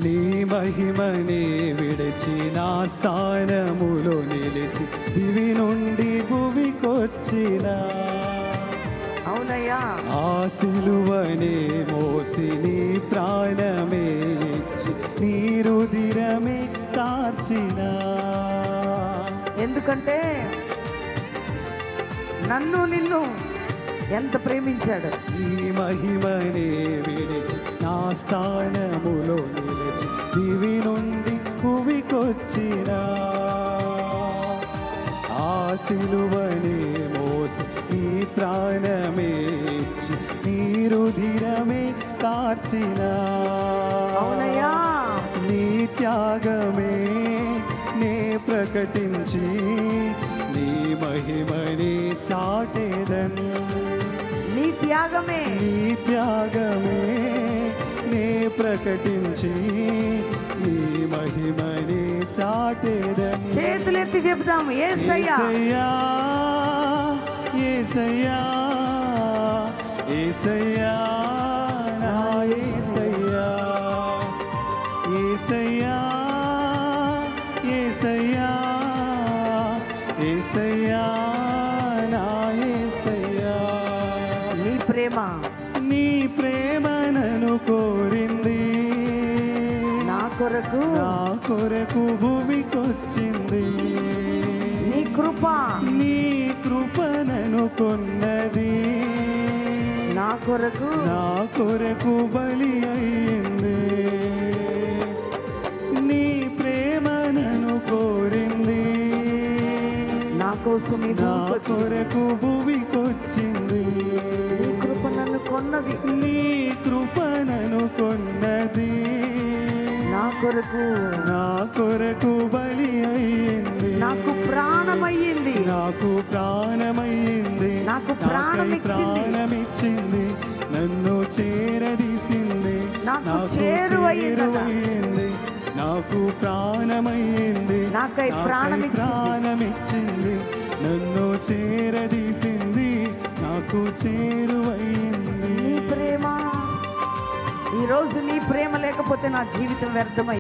నీ మహిమనే విడిచి నా స్థానములో నిలిచి దివి నుండి భూమికొచ్చిన అవునయ్యా ఆ సిలువనే మోసి నీ ప్రాణమే ఇచ్చి నీ రుధిరమే కార్చిన. ఎందుకంటే నన్ను నిన్ను ఎంత ప్రేమించాడు. నీ మహిమనే విడిచి నా స్థానములో నిలిచి దివి నుండి భూమికొచ్చిన ఆ సిలువనే మోసి నీ ప్రాణమే ఇచ్చి నీ రుధిరమే కార్చిన. అవునయ్యా నీ త్యాగమే నే ప్రకటించి నీ మహిమని చాటేదన్. నీ త్యాగమే నే ప్రకటించి నీ మహిమని చాటేదన్. చేతులెత్తి చెప్దాము యేసయ్యా యేసయ్యా యేసయ్యా నా యేసయ్యా యేసయ్యా యేసయ్యా యేసయ్యా నా యేసయ్యా. నీ ప్రేమ నన్ను కోరింది, నా కొరకు భూమికొచ్చింది. నీ కృప నన్ను కొన్నది, నా కొరకు బలి అయింది. నీ ప్రేమ నన్ను కోరింది, నా కొరకు భూమికొచ్చింది. నీ కృప నన్ను కొన్నది, నా కొరకు బలి అయింది. నాకు ప్రాణమయ్యింది, నాకు ప్రాణమిచ్చింది. నన్ను చేరదీసింది, నాకు చేరువయ్యింది. నాకు ప్రాణమయ్యింది, నాకై ప్రాణమిచ్చింది. నన్ను చేరదీసింది, నాకు చేరువయ్యింది. నీ ప్రేమ, ఈరోజు నీ ప్రేమ లేకపోతే నా జీవితం వ్యర్థమై